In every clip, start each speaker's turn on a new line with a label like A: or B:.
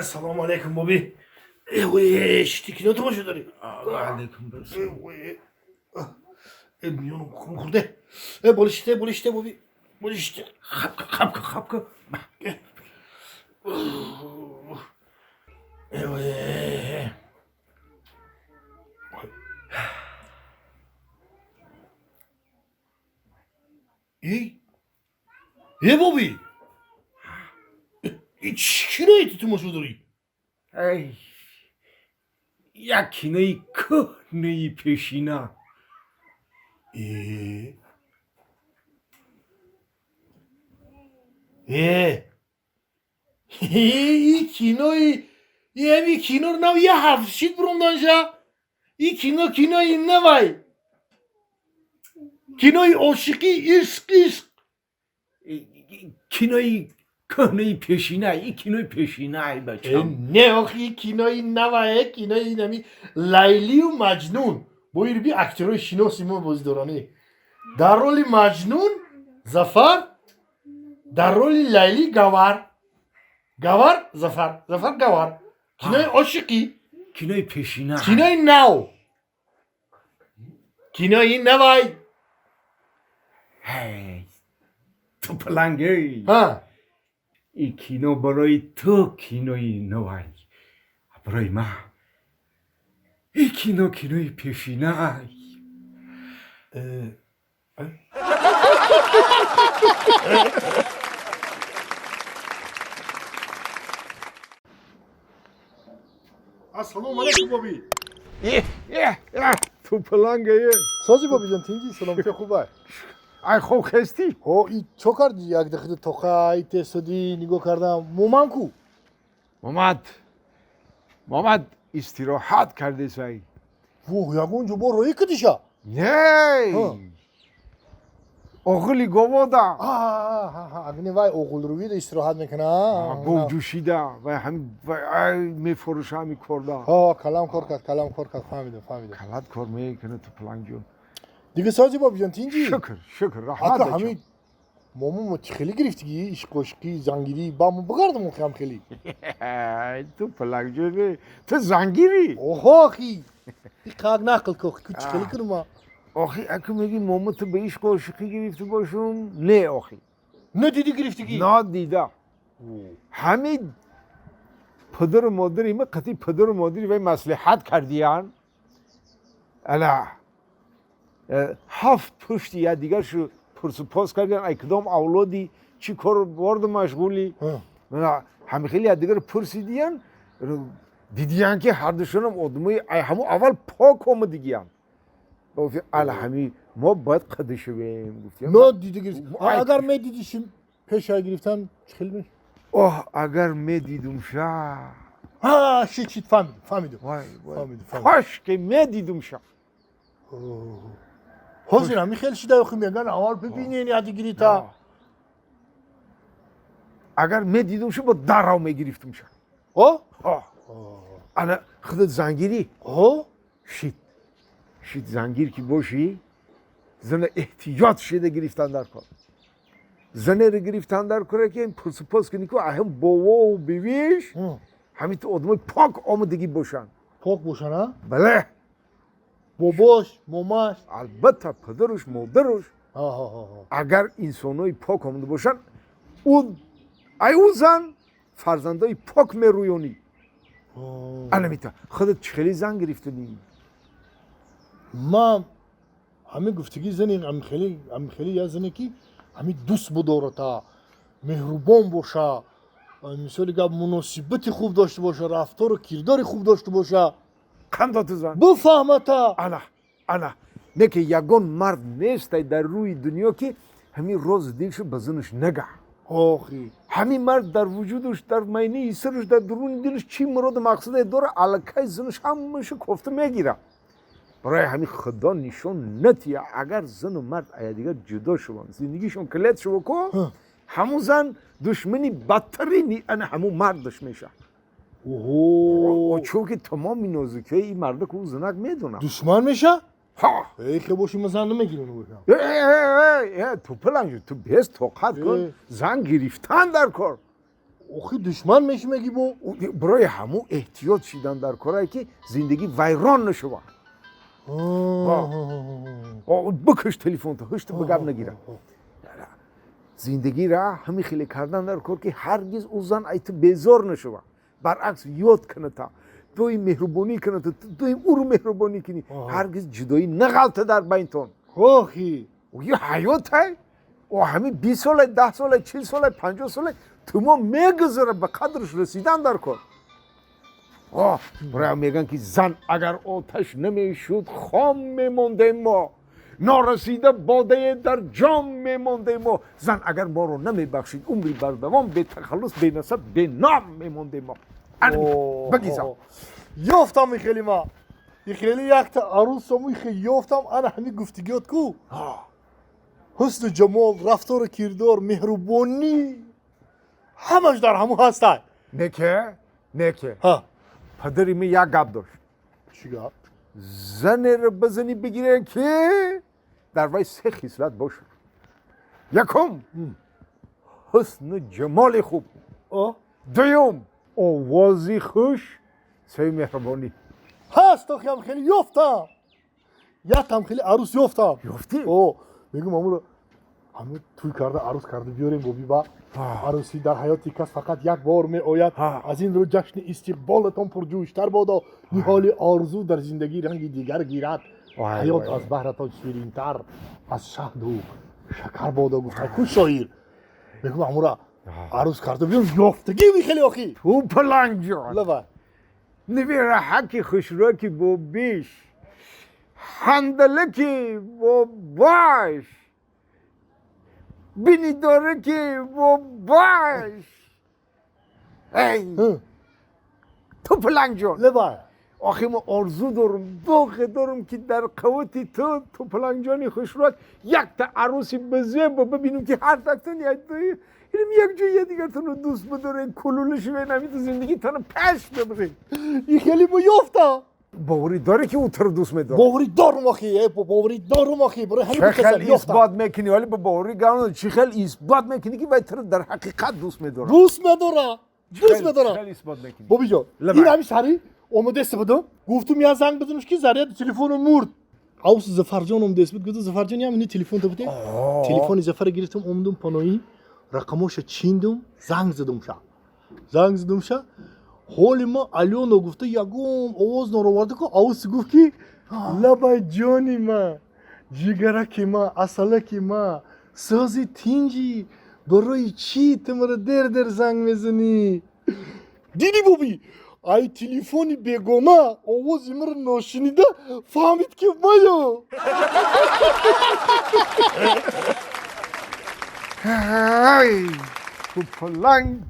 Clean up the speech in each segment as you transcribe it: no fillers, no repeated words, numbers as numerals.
A: سلام علیکم بابی. شتی کینو تماشا داری؟
B: علیکم برسون.
A: میونو کن خورده. بالشته بابی. بالشته. خب که. بابی. چی رایی تو تماشا داری؟
B: ای یکی نی کهنه پیشینا.
A: این کینو رو نو یه هفشید برام دانشا. این کینوی نوای. کینوی عاشقی عشق.
B: کینوی کهنه پیشینا. این کینوی پیشینا ای بچم.
A: نه آخی کینوی نوای. کینوی نمی لیلی و مجنون. باید بی اکترهای شناسی ما بازیدارانه. در رول مجنون ظفر. در رول لیلی گوار ظفر گوار. کینوی عاشقی.
B: کینوی پیشینا.
A: کینوی نو. کینوی نوای.
B: هی توپلنگی.
A: ها.
B: این کینو برای تو کینوی نوای. برای ما این کینوی پیشینا.
A: السلام علیکم بابی.
B: توپلنگی.
C: سازی بابی جان تینجی سلام چه خوبه؟
B: ای خوب خستی؟
C: این چه کردی؟ یک دقیقه توخای تسودی نگاه کردم. مومن کو؟
B: محمد استراحت کرده سعی.
C: یگون جو با روی کدیشا؟
B: نه اغلی گوادا.
C: اگه وای اغل روی ده استراحت میکنه.
B: گو جوشیده و هم میفروشه همی کرده.
C: کلام کار کرد فهمیدم.
B: کلات کار میکنه تو پلنگ جون.
C: دیگه سازی بابی جان تینجی؟
B: شکر رحمت
C: اکا
B: بچم.
C: همین مامو خیلی گرفتگی عشق عشقی زنگیری با مو بگردم خیام خیلی.
B: تو پلنگ جون تو زنگیری.
C: آخی این کار نکل که کچ خیلی کنم.
B: آخی اگه میگی مامو تو به عشق عشقی گرفته باشم نه آخی.
C: نه دیدی گرفتگی؟
B: نه دیده. همین پدر و مادری ما قطعی پدر و مادری و مصلحت کردیان. الا هفت پشتی یا دیگر شو پرسپاس کردن ای کدام اولادی چی کار وارد مشغولی. همه خیلی یا دیگر پرسیدیان دیدیان که هر دوشون هم آدمای همون اول پاک آمدگیان. گفتیم الا همین ما باید قده شویم. گفتیم
C: نه دیدی گرفت. اگر می دیدیشیم پیشای گرفتن خیلی میشه.
B: اگر می دیدم شا.
C: شیت فهمیدم.
B: کاش که می دیدم شا.
C: حاضر همی خیلی شده خیلی میگن اول ببینین یادی گریتا.
B: اگر می دیدم شا با دراو می گرفتم شا. انا خودت زنگیری. شید زنگیر کی باشی زن احتیاط شده گرفتن در کار. زنه رو گرفتن در کاره که این پرسپاس کنی که هم بابا و بیویش همین تو آدمای پاک آمدگی باشن.
C: پاک باشن ها؟
B: بله.
C: باباش، ماماش.
B: البته پدرش مادرش. اگر انسانای پاک آمده باشن اون زن فرزندای پاک میرویونی. البته خودت خیلی زن گرفتنی.
C: ما همین گفتگی زنی هم خیلی یا زنی کی همین دوست بدارتا مهربان باشه مثلا که مناسبت خوب داشته باشه رفتار و کردار خوب داشته باشه
B: کندات زن
C: بفهمتا
B: انا نه که یگان مرد نیست در روی دنیا که همین روز دلش به زنش نگه.
C: آخی
B: همین مرد در وجودش در معنی سرش در درون دلش چی مراد مقصد داره الکای زنش همش کوفته میگیره. برای همین خدا نشون ندهد اگر زن و مرد از دیگر جدا شوند زندگیشون کلید شو کو همون زن دشمنی بدترینی ان همون مرد دش میشه. چون که تمام نازکی این مرد کو زنک میدونه
C: دشمن میشه؟ ای که باشی زن نمیگیرن
B: تو پلنگ تو بیست طاقت کن زن گرفتن در کار.
C: آخه دشمن میشه میگی با
B: برای همون احتیاط شدن در کارهایی که زندگی ویران نشوه. بکش تلفن تو هشت بگم نگیره. زندگی را همین خیلی کردن در کار که هرگز او زن ایت بیزار نشوه. برعکس یاد کنه تا توی مهربانی کنه تا توی او رو مهربانی کنی. هرگز جدایی نغلطه در بینتون.
C: آخی
B: او یه حیات های و همین 20 ساله 10 ساله 40 ساله 50 ساله تمام میگذره به قدرش رسیدن در کار. برای میگن که زن اگر آتش نمیشود خام میمونده ما، نارسیده باده در جام میمونده ما. زن اگر ما رو نمیبخشید عمری بر دوام به تخلص به نسب به نام میمونده ما. بگیزم
C: یافتم خیلی ما خیلی یک تا عروس همون خیلی یافتم انا همین گفتگیات کو حسن جمال رفتار کردار مهربانی همش در همون هستن
B: نکه
C: ها
B: پدری می یک گپ داشت.
C: چی گپ؟
B: زن رو بزنی بگیره که در وی 3 خصلت باشه. یکم حسن جمال خوب، دوم آوازی خوش، سوم مهربانی.
C: هست تو هم خیلی یافتم هم خیلی عروس یافتم.
B: یافتی؟
C: میگم همون توی کرده عروس کرده بیاریم بوبی با عروسی در حیاتی کس فقط یک بار می آید. از این رو جشن استقبالتان پرجوشتر بادا. نهال آرزو در زندگی رنگی دیگر گیرد. حیات از بهرتان شیرینتر از شهد و شکر بادا گفته کو شاعر. میگم همون عروس کرده بیاریم یافتگی می خیلی آخی
B: توپلنگجان
C: لبا
B: نویره حکی خوشراکی بوبیش هندلکی بوباش بینی داره که بوباش. ای توپلنگجان
C: لبا
B: آخی ما آرزو دارم دوخه دارم که در قوتی تو پلنگجانی خوشراک یک تا عروسی بزیم و ببینم که هر تکتون یک جایی دیگر تونو دوست بداره کلولش بینمی تو زندگی تونو پش ببرین.
C: این خیلی با یافته
B: باوری داره که او تو رو دوست میداره.
C: باوری دارم آخی باوری دارم آخی برای همین
B: چه خیلی اثبات میکنی ولی با باوری گرانه چه خیلی اثبات میکنی که باید تو رو در حقیقت دوست میداره.
C: دوست میداره
B: خیلی اثبات میکنی.
C: بابی جان این همین سری اومده استفاده گفتم یا زنگ بزنمش که زریعه تلفن مرد. عوض زفرجان اومده اسمت گفت زفرجان هم تلفن تو بده. تلفن زفر گرفتم اومدم پانایی رقمش چیندم زنگ زدم شا حال ما الیونو گفته یگم آواز نورورده که عوض گفت که لبای جانی ما جگرکی ما اصلکی ما سازی تینجی برای چی تمره در زنگ میزنی. دیدی بوبی ای تلفنی بگونه آواز مرا ناشنیده فهمید که مایا
B: ای تو پلنگجان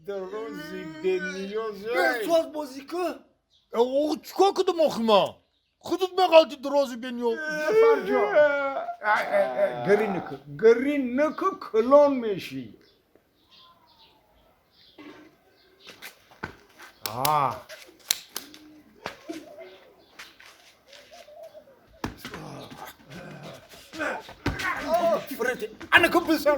B: روزی دنیازه
C: تو از بازیکه او چکا کدوم آخی ما خودت مقالتی درازی بینیو
B: زفرجان گری نکو کلان میشی. انا كنت بزن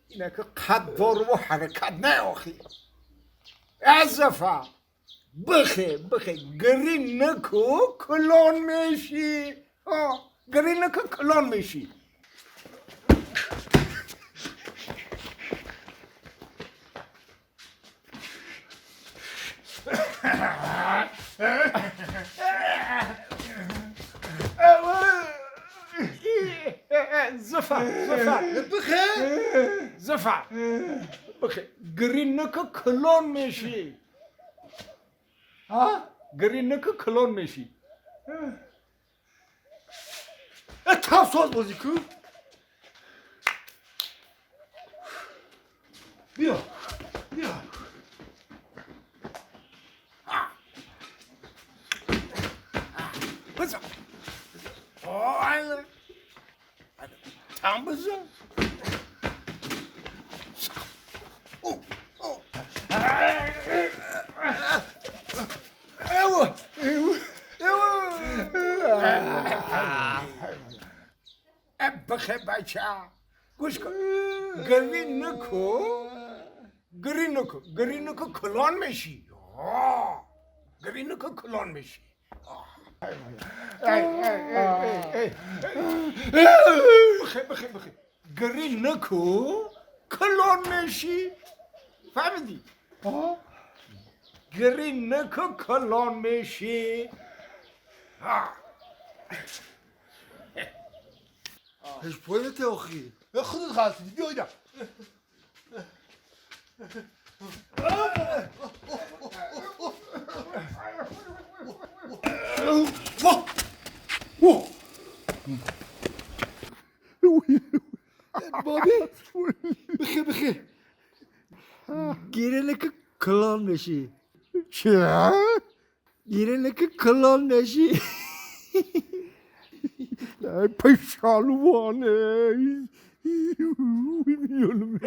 B: اینه که قدر و حرکت نه آخی ازفا بخه گری نکو کلان میشی. گری نکو کلان میشی. زفر بخیر گرین نکه کلان میشی گرین نکه کلان میشی
A: تا ساز بازی کن بیا
B: بزن tam بزن بخیر بچه گوش کن گرین نکو کلان میشی گرین نکو کلان میشی بخیر گرین نکو کلان میشی فهمیدی؟ گرین نکو کلان میشی
A: هیچ پوینت آخی خودت غلطی بیا اینا بابی بخیر گیره که کلان بشی
B: چه؟
A: گیره که کلان بشی
B: پشالوانه میونم